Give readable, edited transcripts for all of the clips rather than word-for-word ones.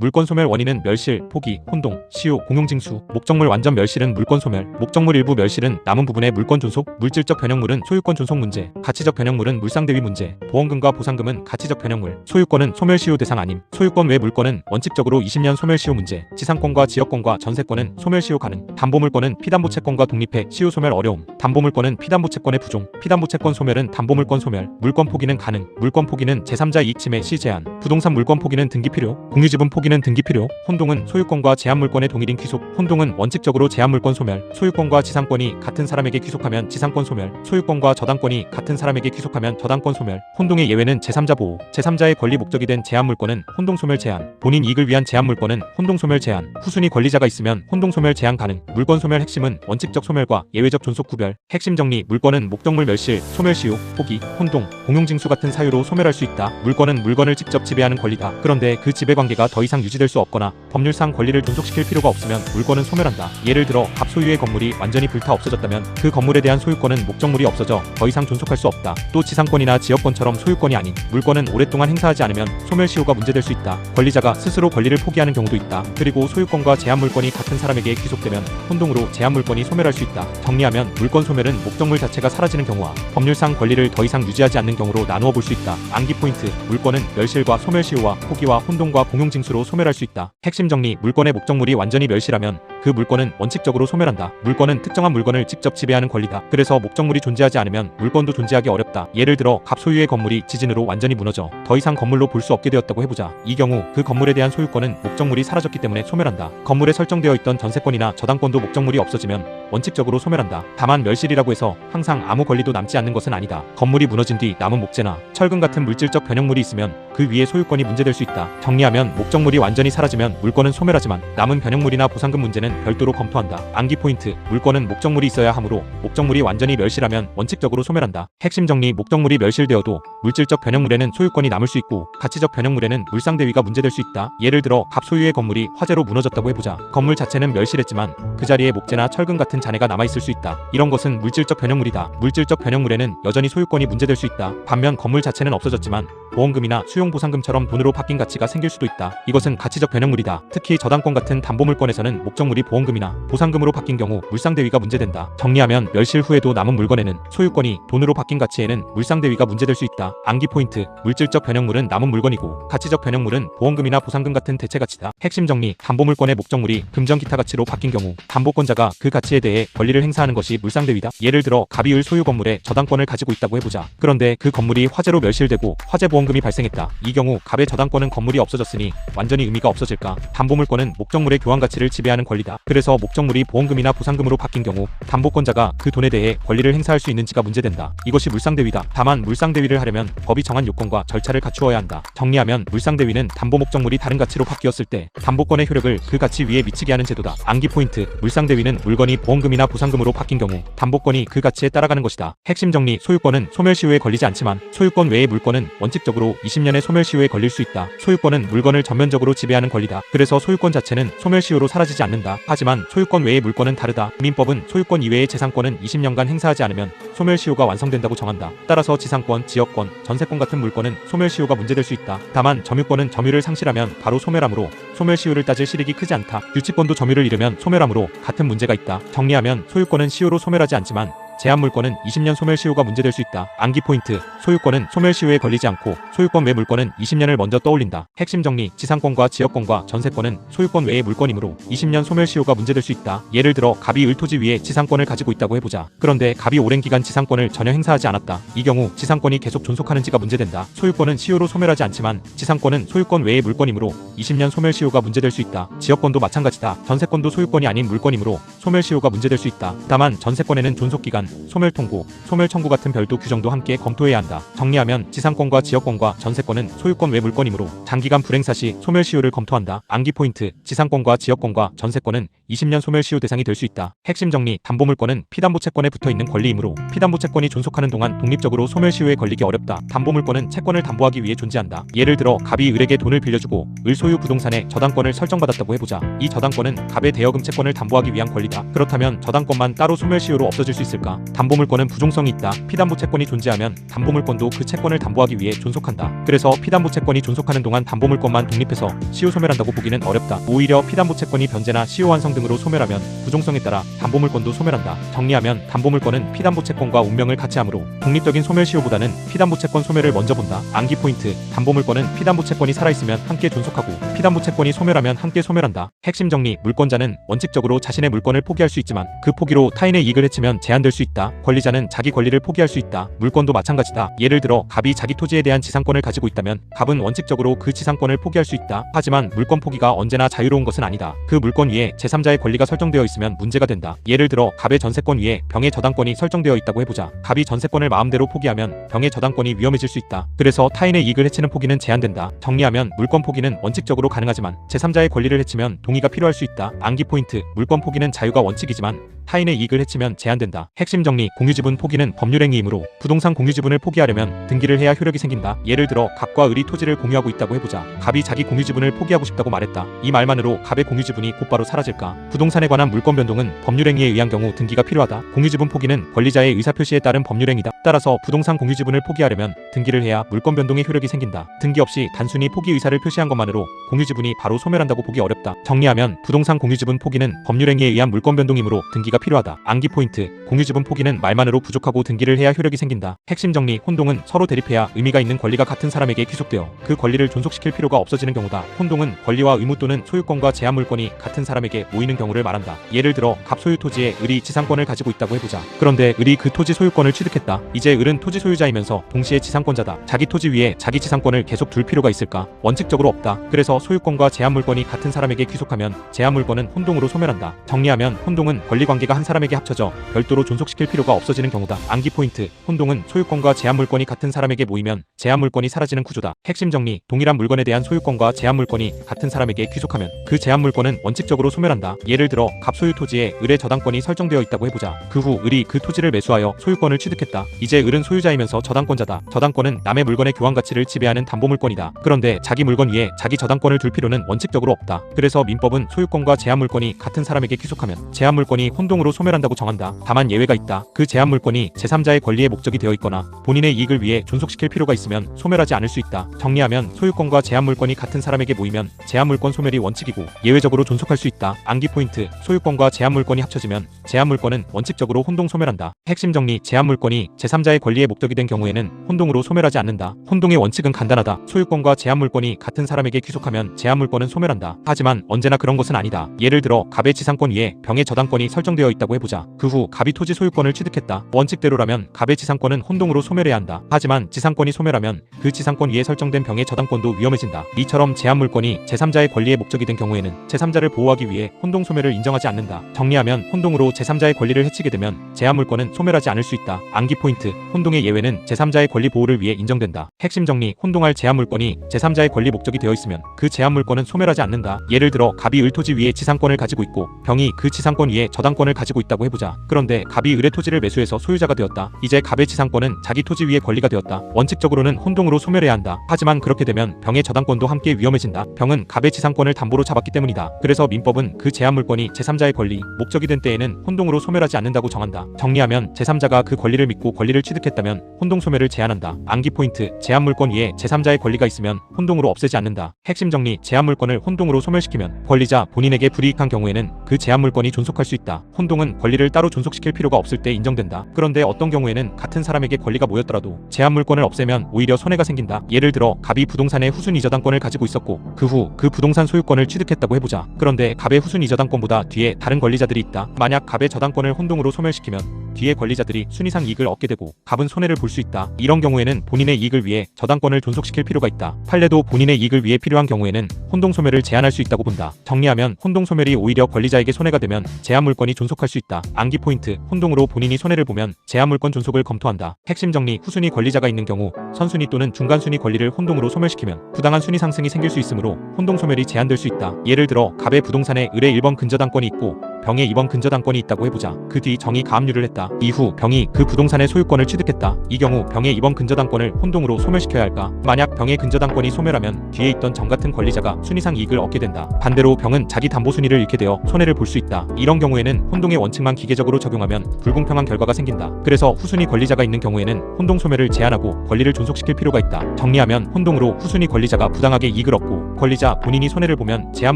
물권 소멸 원인은 멸실, 포기, 혼동, 시효, 공용징수. 목적물 완전 멸실은 물권 소멸, 목적물 일부 멸실은 남은 부분의 물권 존속, 물질적 변형물은 소유권 존속 문제, 가치적 변형물은 물상대위 문제, 보험금과 보상금은 가치적 변형물, 소유권은 소멸시효 대상 아님, 소유권 외 물권은 원칙적으로 20년 소멸시효 문제, 지상권과 지역권과 전세권은 소멸시효 가능, 담보물권은 피담보채권과 독립해 시효 소멸 어려움, 담보물권은 피담보채권의 부종, 피담보채권 소멸은 담보물권 소멸, 물권 포기는 가능, 물권 포기는 제3자 이익 침해 시 제한, 부동산 물권 포기는 등기 필요, 공유지분 포기는 등기 필요, 혼동은 소유권과 제한물권의 동일인 귀속, 혼동은 원칙적으로 제한물권 소멸, 소유권과 지상권이 같은 사람에게 귀속하면 지상권 소멸, 소유권과 저당권이 같은 사람에게 귀속하면 저당권 소멸, 혼동의 예외는 제3자 보호, 제3자의 권리 목적이 된 제한물권은 혼동소멸 제한, 본인 이익을 위한 제한물권은 혼동소멸 제한, 후순위 권리자가 있으면 혼동소멸 제한 가능, 물권 소멸 핵심은 원칙적 소멸과 예외적 존속 구별, 핵심 정리, 물권은 목적물 멸실, 소멸시효, 포기, 혼동, 공용징수 같은 사유로 소멸할 수 있다. 물권은 물건을 직접 지배하는 권리다. 그런데 그 지배관계가 더 이상 유지될 수 없거나 법률상 권리를 존속시킬 필요가 없으면 물권은 소멸한다. 예를 들어 갑 소유의 건물이 완전히 불타 없어졌다면 그 건물에 대한 소유권은 목적물이 없어져 더 이상 존속할 수 없다. 또 지상권이나 지역권처럼 소유권이 아닌 물권은 오랫동안 행사하지 않으면 소멸시효가 문제될 수 있다. 권리자가 스스로 권리를 포기하는 경우도 있다. 그리고 소유권과 제한물권이 같은 사람에게 귀속되면 혼동으로 제한물권이 소멸할 수 있다. 정리하면 물권 소멸은 목적물 자체가 사라지는 경우와 법률상 권리를 더 이상 유지하지 않는 경우로 나누어 볼 수 있다. 암기 포인트, 물권은 멸실과 소멸시효와 포기와 혼동과 공용징수로 소멸할 수 있다. 핵심 정리, 물권의 목적물이 완전히 멸실하면 그 물권은 원칙적으로 소멸한다. 물권은 특정한 물건을 직접 지배하는 권리다. 그래서 목적물이 존재하지 않으면 물권도 존재하기 어렵다. 예를 들어 갑 소유의 건물이 지진으로 완전히 무너져 더 이상 건물로 볼 수 없게 되었다고 해보자. 이 경우 그 건물에 대한 소유권은 목적물이 사라졌기 때문에 소멸한다. 건물에 설정되어 있던 전세권이나 저당권도 목적물이 없어지면 원칙적으로 소멸한다. 다만 멸실이라고 해서 항상 아무 권리도 남지 않는 것은 아니다. 건물이 무너진 뒤 남은 목재나 철근 같은 물질적 변형물이 있으면 그 위에 소유권이 문제될 수 있다. 정리하면 목적물이 완전히 사라지면 물권은 소멸하지만 남은 변형물이나 보상금 문제는 별도로 검토한다. 암기 포인트, 물권은 목적물이 있어야 하므로 목적물이 완전히 멸실하면 원칙적으로 소멸한다. 핵심 정리, 목적물이 멸실되어도 물질적 변형물에는 소유권이 남을 수 있고 가치적 변형물에는 물상대위가 문제될 수 있다. 예를 들어 갑 소유의 건물이 화재로 무너졌다고 해보자. 건물 자체는 멸실했지만 그 자리에 목재나 철근 같은 잔해가 남아있을 수 있다. 이런 것은 물질적 변형물이다. 물질적 변형물에는 여전히 소유권이 문제될 수 있다. 반면 건물 자체는 없어졌지만 보험금이나 수용보상금처럼 돈으로 바뀐 가치가 생길 수도 있다. 이것은 가치적 변형물이다. 특히 저당권 같은 담보물권에서는 목적물이 보험금이나 보상금으로 바뀐 경우 물상대위가 문제된다. 정리하면 멸실 후에도 남은 물건에는 소유권이 돈으로 바뀐 가치에는 물상대위가 문제될 수 있다. 암기 포인트, 물질적 변형물은 남은 물건이고 가치적 변형물은 보험금이나 보상금 같은 대체가치다. 핵심 정리, 담보물권의 목적물이 금전 기타 가치로 바뀐 경우 담보권자가 그 가치에 대해 권리를 행사하는 것이 물상대위다. 예를 들어 갑이 을 소유 건물에 저당권을 가지고 있다고 해보자. 그런데 그 건물이 화재로 멸실되고 화재보험금이 발생했다. 이 경우 갑의 저당권은 건물이 없어졌으니 완전히 의미가 없어질까? 담보물권은 목적물의 교환 가치를 지배하는 권리다. 그래서 목적물이 보험금이나 보상금으로 바뀐 경우 담보권자가 그 돈에 대해 권리를 행사할 수 있는지가 문제된다. 이것이 물상대위다. 다만 물상대위를 하려면 법이 정한 요건과 절차를 갖추어야 한다. 정리하면 물상대위는 담보 목적물이 다른 가치로 바뀌었을 때 담보권의 효력을 그 가치 위에 미치게 하는 제도다. 암기 포인트, 물상대위는 물건이 보험금이나 보상금으로 바뀐 경우 담보권이 그 가치에 따라가는 것이다. 핵심 정리, 소유권은 소멸시효에 걸리지 않지만 소유권 외의 물권은 원칙적으로 20년의 소멸시효에 걸릴 수 있다. 소유권은 물건을 전면적으로 지배하는 권리다. 그래서 소유권 자체는 소멸시효로 사라지지 않는다. 하지만 소유권 외의 물권은 다르다. 민법은 소유권 이외의 재산권은 20년간 행사하지 않으면 소멸시효가 완성된다고 정한다. 따라서 지상권, 지역권, 전세권 같은 물권은 소멸시효가 문제될 수 있다. 다만 점유권은 점유를 상실하면 바로 소멸하므로 소멸시효를 따질 실익이 크지 않다. 유치권도 점유를 잃으면 소멸하므로 같은 문제가 있다. 정리하면 소유권은 시효로 소멸하지 않지만 제한물권은 20년 소멸시효가 문제될 수 있다. 암기 포인트, 소유권은 소멸시효에 걸리지 않고 소유권 외 물권은 20년을 먼저 떠올린다. 핵심 정리, 지상권과 지역권과 전세권은 소유권 외의 물권이므로 20년 소멸시효가 문제될 수 있다. 예를 들어 갑이 을 토지 위에 지상권을 가지고 있다고 해보자. 그런데 갑이 오랜 기간 지상권을 전혀 행사하지 않았다. 이 경우 지상권이 계속 존속하는지가 문제된다. 소유권은 시효로 소멸하지 않지만 지상권은 소유권 외의 물권이므로 20년 소멸시효가 문제될 수 있다. 지역권도 마찬가지다. 전세권도 소유권이 아닌 물권이므로 소멸시효가 문제될 수 있다. 다만 전세권에는 존속기간, 소멸통고, 소멸청구 같은 별도 규정도 함께 검토해야 한다. 정리하면 지상권과 지역권과 전세권은 소유권 외 물권이므로 장기간 불행사 시 소멸시효를 검토한다. 암기 포인트, 지상권과 지역권과 전세권은 20년 소멸시효 대상이 될 수 있다. 핵심 정리, 담보물권은 피담보채권에 붙어있는 권리이므로 피담보채권이 존속하는 동안 독립적으로 소멸시효에 걸리기 어렵다. 담보물권은 채권을 담보하기 위해 존재한다. 예를 들어 갑이 을에게 돈을 빌려주고 을 소유 부동산에 저당권을 설정받았다고 해보자. 이 저당권은 갑의 대여금 채권을 담보하기 위한 권리다. 그렇다면 저당권만 따로 소멸시효로 없어질 수 있을까? 있을까? 담보물권은 부종성이 있다. 피담보 채권이 존재하면 담보물권도 그 채권을 담보하기 위해 존속한다. 그래서 피담보 채권이 존속하는 동안 담보물권만 독립해서 시효 소멸한다고 보기는 어렵다. 오히려 피담보 채권이 변제나 시효 완성 등으로 소멸하면 부종성에 따라 담보물권도 소멸한다. 정리하면 담보물권은 피담보 채권과 운명을 같이 하므로 독립적인 소멸 시효보다는 피담보 채권 소멸을 먼저 본다. 암기 포인트: 담보물권은 피담보 채권이 살아있으면 함께 존속하고 피담보 채권이 소멸하면 함께 소멸한다. 핵심 정리: 물권자는 원칙적으로 자신의 물권을 포기할 수 있지만 그 포기로 타인의 이익을 해치면 제한될 수 있다. 권리자는 자기 권리를 포기할 수 있다. 물권도 마찬가지다. 예를 들어 갑이 자기 토지에 대한 지상권을 가지고 있다면 갑은 원칙적으로 그 지상권을 포기할 수 있다. 하지만 물권 포기가 언제나 자유로운 것은 아니다. 그 물권 위에 제3자의 권리가 설정되어 있으면 문제가 된다. 예를 들어 갑의 전세권 위에 병의 저당권이 설정되어 있다고 해보자. 갑이 전세권을 마음대로 포기하면 병의 저당권이 위험해질 수 있다. 그래서 타인의 이익을 해치는 포기는 제한된다. 정리하면 물권 포기는 원칙적으로 가능하지만 제3자의 권리를 해치면 동의가 필요할 수 있다. 암기 포인트: 물권 포기는 자유가 원칙이지만 타인의 이익을 해치면 제한된다. 핵심 정리: 공유지분 포기는 법률행위이므로 부동산 공유지분을 포기하려면 등기를 해야 효력이 생긴다. 예를 들어 갑과 을이 토지를 공유하고 있다고 해보자. 갑이 자기 공유지분을 포기하고 싶다고 말했다. 이 말만으로 갑의 공유지분이 곧바로 사라질까? 부동산에 관한 물권 변동은 법률행위에 의한 경우 등기가 필요하다. 공유지분 포기는 권리자의 의사표시에 따른 법률행위다. 따라서 부동산 공유지분을 포기하려면 등기를 해야 물권 변동의 효력이 생긴다. 등기 없이 단순히 포기 의사를 표시한 것만으로 공유지분이 바로 소멸한다고 보기 어렵다. 정리하면 부동산 공유지분 포기는 법률행위에 의한 물권 변동이므로 등기가 필요하다. 암기 포인트: 공유지분 포기는 말만으로 부족하고 등기를 해야 효력이 생긴다. 핵심 정리: 혼동은 서로 대립해야 의미가 있는 권리가 같은 사람에게 귀속되어 그 권리를 존속시킬 필요가 없어지는 경우다. 혼동은 권리와 의무 또는 소유권과 제한물권이 같은 사람에게 모이는 경우를 말한다. 예를 들어 갑 소유 토지에 을이 지상권을 가지고 있다고 해보자. 그런데 을이 그 토지 소유권을 취득했다. 이제 을은 토지 소유자이면서 동시에 지상권자다. 자기 토지 위에 자기 지상권을 계속 둘 필요가 있을까? 원칙적으로 없다. 그래서 소유권과 제한물권이 같은 사람에게 귀속하면 제한물권은 혼동으로 소멸한다. 정리하면 혼동은 권리관계가 한 사람에게 합쳐져 별도로 존속시킬 필요가 없어지는 경우다. 암기 포인트: 혼동은 소유권과 제한물권이 같은 사람에게 모이면 제한물권이 사라지는 구조다. 핵심 정리: 동일한 물건에 대한 소유권과 제한물권이 같은 사람에게 귀속하면 그 제한물권은 원칙적으로 소멸한다. 예를 들어 갑 소유 토지에 을의 저당권이 설정되어 있다고 해보자. 그 후 을이 그 토지를 매수하여 소유권을 취득했다. 이제 을은 소유자이면서 저당권자다. 저당권은 남의 물건의 교환 가치를 지배하는 담보물권이다. 그런데 자기 물건 위에 자기 저당권을 둘 필요는 원칙적으로 없다. 그래서 민법은 소유권과 제한물권이 같은 사람에게 귀속하면 제한물권이 혼동으로 소멸한다고 정한다. 다만 예외가 있다. 그 제한물권이 제3자의 권리의 목적이 되어 있거나 본인의 이익을 위해 존속시킬 필요가 있으면 소멸하지 않을 수 있다. 정리하면 소유권과 제한물권이 같은 사람에게 모이면 제한물권 소멸이 원칙이고 예외적으로 존속할 수 있다. 암기 포인트: 소유권과 제한물권이 합쳐지면 제한물권은 원칙적으로 혼동 소멸한다. 핵심 정리: 제한물권이 제3자의 권리의 목적이 된 경우에는 혼동으로 소멸하지 않는다. 혼동의 원칙은 간단하다. 소유권과 제한물권이 같은 사람에게 귀속하면 제한물권은 소멸한다. 하지만 언제나 그런 것은 아니다. 예를 들어 갑의 지상권 위에 병의 저당권이 설정되어 있다고 해보자. 그 후 갑이 토지 소유권을 취득했다. 원칙대로라면 갑의 지상권은 혼동으로 소멸해야 한다. 하지만 지상권이 소멸하면 그 지상권 위에 설정된 병의 저당권도 위험해진다. 이처럼 제한물권이 제3자의 권리의 목적이 된 경우에는 제3자를 보호하기 위해 혼동 소멸을 인정하지 않는다. 정리하면 혼동으로 제3자의 권리를 해치게 되면 제한물권은 소멸하지 않을 수 있다. 암기 포인트: 혼동의 예외는 제3자의 권리 보호를 위해 인정된다. 핵심 정리: 혼동할 제한물권이 제3자의 권리 목적이 되어 있으면 그 제한물권은 소멸하지 않는다. 예를 들어 갑이 을 토지 위에 지상권을 가지고 있고 병이 그 지상권 위에 저당권을 가지고 있다고 해보자. 그런데 갑이 을의 토지를 매수해서 소유자가 되었다. 이제 갑의 지상권은 자기 토지 위에 권리가 되었다. 원칙적으로는 혼동으로 소멸해야 한다. 하지만 그렇게 되면 병의 저당권도 함께 위험해진다. 병은 갑의 지상권을 담보로 잡았기 때문이다. 그래서 민법은 그 제한물권이 제3자의 권리, 목적이 된 때에는 혼동으로 소멸하지 않는다고 정한다. 정리하면 제3자가 그 권리를 믿고 권리를 취득했다면 혼동 소멸을 제한한다. 암기 포인트: 제한물권 위에 제3자의 권리가 있으면 혼동으로 없애지 않는다. 핵심 정리: 제한물권을 혼동으로 소멸시키면 권리자 본인에게 불이익한 경우에는 그 제한물권이 존속할 수 있다. 혼동은 권리를 따로 존속시킬 필요가 없을 때 인정된다. 그런데 어떤 경우에는 같은 사람에게 권리가 모였더라도 제한물권을 없애면 오히려 손해가 생긴다. 예를 들어 갑이 부동산의 후순위 저당권을 가지고 있었고 그 후 그 부동산 소유권을 취득했다고 해보자. 그런데 갑의 후순위 저당권보다 뒤에 다른 권리자들이 있다. 만약 갑의 저당권을 혼동으로 소멸시키면 뒤에 권리자들이 순위상 이익을 얻게 되고 갑은 손해를 볼 수 있다. 이런 경우에는 본인의 이익을 위해 저당권을 존속시킬 필요가 있다. 판례도 본인의 이익을 위해 필요한 경우에는 혼동 소멸을 제한할 수 있다고 본다. 정리하면 혼동 소멸이 오히려 권리자에게 손해가 되면 제한물권이 존속할 수 있다. 암기 포인트: 혼동으로 본인이 손해를 보면 제한물권 존속을 검토한다. 핵심 정리: 후순위 권리자가 있는 경우 선순위 또는 중간순위 권리를 혼동으로 소멸시키면 부당한 순위 상승이 생길 수 있으므로 혼동 소멸이 제한될 수 있다. 예를 들어 갑의 부동산에 을의 1번 근저당권이 있고 병에 이번 근저당권이 있다고 해보자. 그 뒤 정이 가압류를 했다. 이후 병이 그 부동산의 소유권을 취득했다. 이 경우 병의 이번 근저당권을 혼동으로 소멸시켜야 할까? 만약 병의 근저당권이 소멸하면 뒤에 있던 정 같은 권리자가 순위상 이익을 얻게 된다. 반대로 병은 자기 담보 순위를 잃게 되어 손해를 볼 수 있다. 이런 경우에는 혼동의 원칙만 기계적으로 적용하면 불공평한 결과가 생긴다. 그래서 후순위 권리자가 있는 경우에는 혼동 소멸을 제한하고 권리를 존속시킬 필요가 있다. 정리하면 혼동으로 후순위 권리자가 부당하게 이익을 얻고 권리자 본인이 손해를 보면 제한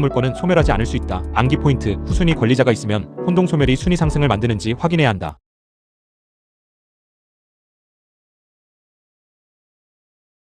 물권은 소멸하지 않을 수 있다. 암기 포인트: 후순위 권리자가 있으면 혼동 소멸이 순위 상승을 만드는지 확인해야 한다.